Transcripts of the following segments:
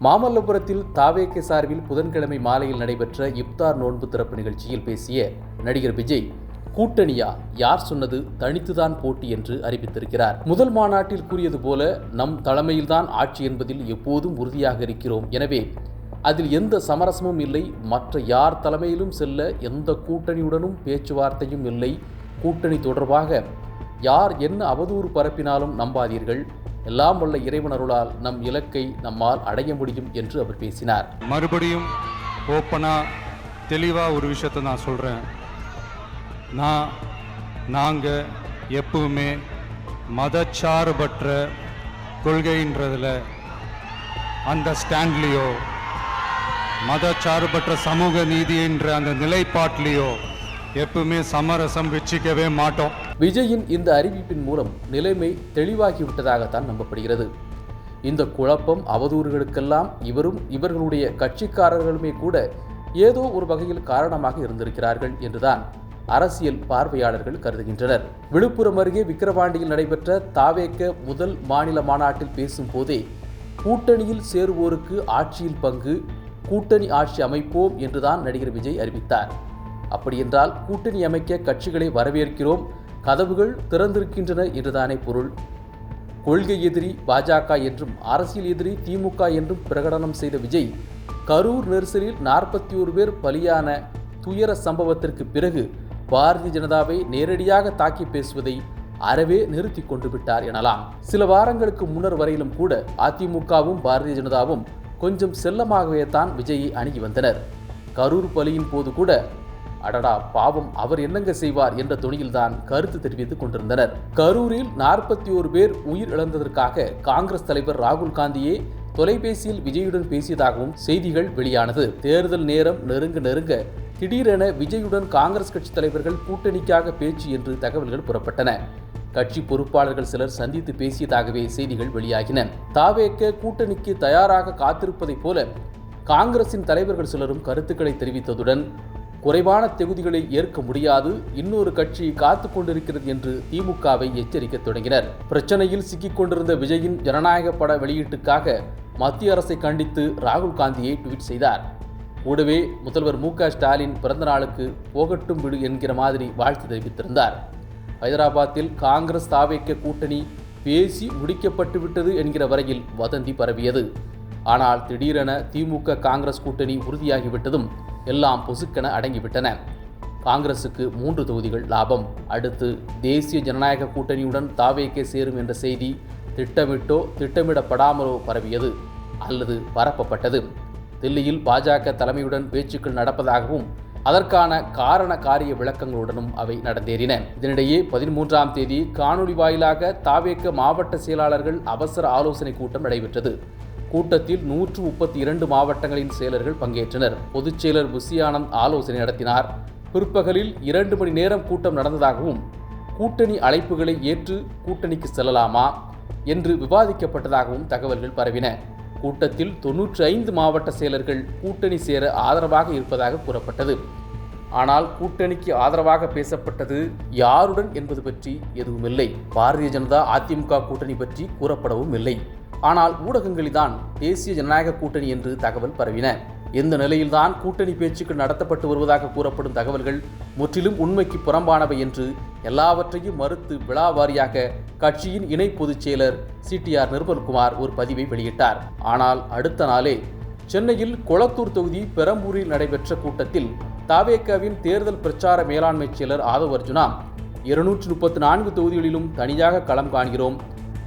மாமல்லபுரத்தில் தாவேகே சார்பில் புதன்கிழமை மாலையில் நடைபெற்ற இப்தார் நோன்பு திறப்பு நிகழ்ச்சியில் பேசிய நடிகர் விஜய், கூட்டணியா, யார் சொன்னது, தனித்துதான் போட்டி என்று அறிவித்திருக்கிறார். முதல் மாநாட்டில் கூறியது போல நம் தலைமையில்தான் ஆட்சி என்பதில் எப்போதும் உறுதியாக இருக்கிறோம். எனவே அதில் எந்த சமரசமும் இல்லை. மற்ற யார் தலைமையிலும் செல்ல எந்த கூட்டணியுடனும் பேச்சுவார்த்தையும் இல்லை. கூட்டணி தொடர்பாக யார் என்ன அவதூறு பரப்பினாலும் நம்பாதீர்கள். எல்லாம் வல்ல இறைவனருளால் நம் இலக்கை நம்மால் அடைய முடியும் என்று அவர் பேசினார். மறுபடியும் தெளிவாக ஒரு விஷயத்தை நான் சொல்கிறேன். நாங்கள் எப்பவுமே மதச்சார்பற்ற கொள்கைன்றதில் அந்த ஸ்டாண்ட்லேயோ மதச்சார்பற்ற சமூக நீதின்ற அந்த நிலைப்பாட்டிலேயோ எப்பவுமே சமரசம் வச்சிக்கவே மாட்டோம். விஜயின் இந்த அறிவிப்பின் மூலம் நிலைமை தெளிவாகிவிட்டதாகத்தான் நம்பப்படுகிறது. இந்த குழப்பம், அவதூறுகளுக்கெல்லாம் இவரும் இவர்களுடைய கட்சிக்காரர்களுமே கூட ஏதோ ஒரு வகையில் காரணமாக இருந்திருக்கிறார்கள் என்றுதான் அரசியல் பார்வையாளர்கள் கருதுகின்றனர். விழுப்புரம் அருகே விக்கிரவாண்டியில் நடைபெற்ற தாவேக முதல் மாநில மாநாட்டில் பேசும் போதே கூட்டணியில் சேருவோருக்கு ஆட்சியில் பங்கு, கூட்டணி ஆட்சி அமைப்போம் என்றுதான் நடிகர் விஜய் அறிவித்தார். அப்படியென்றால் கூட்டணி அமைக்க கட்சிகளை வரவேற்கிறோம், கதவுகள் திறந்திருக்கின்றன என்றுதானே பொருள். கொள்கை எதிரி பாஜக என்றும் அரசியல் எதிரி திமுக என்றும் பிரகடனம் செய்த விஜய், கரூர் நெரிசலில் 41 பேர் பலியான துயர சம்பவத்திற்கு பிறகு பாரதிய ஜனதாவை நேரடியாக தாக்கி பேசுவதை அறவே நிறுத்தி கொண்டு விட்டார் எனலாம். சில வாரங்களுக்கு முன்னர் வரையிலும் கூட அதிமுகவும் பாரதிய ஜனதாவும் கொஞ்சம் செல்லமாகவே தான் விஜயை அணுகி வந்தனர். கரூர் பலியின் போது கூட அடடா பாவம், அவர் என்னங்க செய்வார் என்ற துணியில்தான் கருத்து தெரிவித்துக் கொண்டிருந்தனர். கரூரில் 41 பேர் உயிர் இழந்ததற்காக காங்கிரஸ் தலைவர் ராகுல் காந்தியே தொலைபேசியில் விஜயுடன் பேசியதாகவும் செய்திகள் வெளியானது. தேர்தல் நேரம் நெருங்க திடீரென விஜயுடன் காங்கிரஸ் கட்சி தலைவர்கள் கூட்டணிக்காக பேச்சு என்று தகவல்கள் புறப்பட்டன. கட்சி பொறுப்பாளர்கள் சிலர் சந்தித்து பேசியதாகவே செய்திகள் வெளியாகின. தாவேக கூட்டணிக்கு தயாராக காத்திருப்பதைப் போல காங்கிரசின் தலைவர்கள் சிலரும் கருத்துக்களை தெரிவித்ததுடன் குறைவான தொகுதிகளை ஏற்க முடியாது, இன்னொரு கட்சி காத்து கொண்டிருக்கிறது என்று திமுகவை எச்சரிக்க தொடங்கினர். பிரச்சனையில் சிக்கிக் கொண்டிருந்த விஜயின் ஜனநாயக பட வெளியீட்டுக்காக மத்திய அரசை கண்டித்து ராகுல் காந்தியை ட்வீட் செய்தார். கூடவே முதல்வர் மு.க.ஸ்டாலின் பிறந்த நாளுக்கு போகட்டும் விடு என்கிற மாதிரி வாழ்த்து தெரிவித்திருந்தார். ஹைதராபாத்தில் காங்கிரஸ் தாவேக கூட்டணி பேசி முடிக்கப்பட்டுவிட்டது என்கிற வரையில் வதந்தி பரவியது. ஆனால் திடீரென திமுக காங்கிரஸ் கூட்டணி உறுதியாகிவிட்டதும் எல்லாம் பொசுக்கென அடங்கிவிட்டன. காங்கிரசுக்கு 3 தொகுதிகள் லாபம். அடுத்து தேசிய ஜனநாயக கூட்டணியுடன் தாவேகே சேரும் என்ற செய்தி திட்டமிட்டோ திட்டமிடப்படாமலோ பரவியது அல்லது பரப்பப்பட்டது. தில்லியில் பாஜக தலைமையுடன் பேச்சுக்கள் நடப்பதாகவும் அதற்கான காரண காரிய விளக்கங்களுடனும் அவை நடந்தேறின. இதனிடையே 13ஆம் தேதி காணொலி வாயிலாக தாவேக மாவட்ட செயலாளர்கள் அவசர ஆலோசனை கூட்டம் நடைபெற்றது. கூட்டத்தில் 132 மாவட்டங்களின் செயலர்கள் பங்கேற்றனர். பொதுச் செயலர் புஷி ஆனந்த் ஆலோசனை நடத்தினார். பிற்பகலில் 2 மணி நேரம் கூட்டம் நடந்ததாகவும் கூட்டணி அழைப்புகளை ஏற்று கூட்டணிக்கு செல்லலாமா என்று விவாதிக்கப்பட்டதாகவும் தகவல்கள் பரவின. கூட்டத்தில் 95 மாவட்ட செயலர்கள் கூட்டணி சேர ஆதரவாக இருப்பதாக கூறப்பட்டது. ஆனால் கூட்டணிக்கு ஆதரவாக பேசப்பட்டது யாருடன் என்பது பற்றி எதுவுமில்லை. பாரதிய ஜனதா அதிமுக கூட்டணி பற்றி கூறப்படவும் இல்லை. ஆனால் ஊடகங்களில்தான் தேசிய ஜனநாயக கூட்டணி என்று தகவல் பரவின. எந்த நிலையில்தான் கூட்டணி பேச்சுக்கள் நடத்தப்பட்டு வருவதாக கூறப்படும் தகவல்கள் முற்றிலும் உண்மைக்கு புறம்பானவை என்று எல்லாவற்றையும் மறுத்து விழாவாரியாக கட்சியின் இணை பொதுச் செயலர் CTR நிர்மல்குமார் ஒரு பதிவை வெளியிட்டார். ஆனால் அடுத்த நாளே சென்னையில் கொளத்தூர் தொகுதி பெரம்பூரில் நடைபெற்ற கூட்டத்தில் தாவேகவின் தேர்தல் பிரச்சார மேலாண்மை செயலர் ஆதவ் அர்ஜுனா, 234 தொகுதிகளிலும் தனியாக களம் காண்கிறோம்.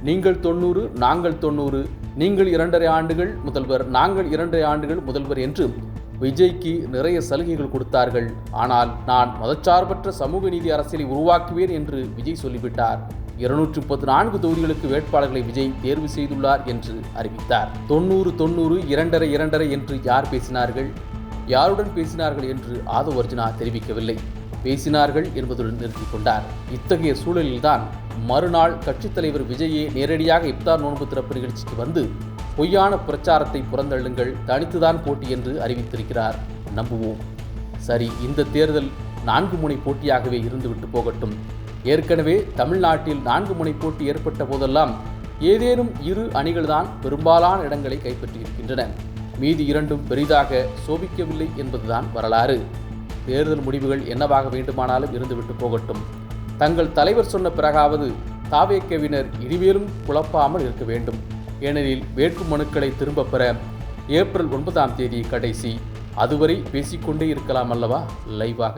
நீங்கள் 90, நாங்கள் 90, நீங்கள் 2.5 ஆண்டுகள் முதல்வர், நாங்கள் 2.5 ஆண்டுகள் முதல்வர் என்று விஜய்க்கு நிறைய சலுகைகள் கொடுத்தார்கள். ஆனால் நான் மதச்சார்பற்ற சமூக நீதி அரசியலை உருவாக்குவேன் என்று விஜய் சொல்லிவிட்டார். 234 தொகுதிகளுக்கு வேட்பாளர்களை விஜய் தேர்வு செய்துள்ளார் என்று அறிவித்தார். 90, 2.5 என்று யார் பேசினார்கள், யாருடன் பேசினார்கள் என்று ஆதவ் அர்ஜுனா தெரிவிக்கவில்லை. பேசினார்கள் என்பதுடன் நிறுத்திக் கொண்டார். இத்தகைய சூழலில்தான் மறுநாள் கட்சித் தலைவர் விஜயே நேரடியாக இப்தார் நோன்பு திறப்பு நிகழ்ச்சிக்கு வந்து பொய்யான பிரச்சாரத்தை புறந்தள்ளுங்கள், தனித்துதான் போட்டி என்று அறிவித்திருக்கிறார். நம்புவோம். சரி, இந்த தேர்தல் 4 முனை போட்டியாகவே இருந்துவிட்டு போகட்டும். ஏற்கனவே தமிழ்நாட்டில் 4 முனை போட்டி ஏற்பட்ட போதெல்லாம் ஏதேனும் இரு அணிகள்தான் பெரும்பாலான இடங்களை கைப்பற்றியிருக்கின்றன. மீதி இரண்டும் பெரிதாக சோபிக்கவில்லை என்பதுதான் வரலாறு. தேர்தல் முடிவுகள் என்னவாக வேண்டுமானாலும் இருந்துவிட்டு போகட்டும். தங்கள் தலைவர் சொன்ன பிறகாவது தாவேகவினர் இனிமேலும் குழப்பாமல் இருக்க வேண்டும். ஏனெனில் வேட்பு மனுக்களை திரும்ப பெற ஏப்ரல் 9ஆம் தேதி கடைசி. அதுவரை பேசிக்கொண்டே இருக்கலாம் அல்லவா லைவாக.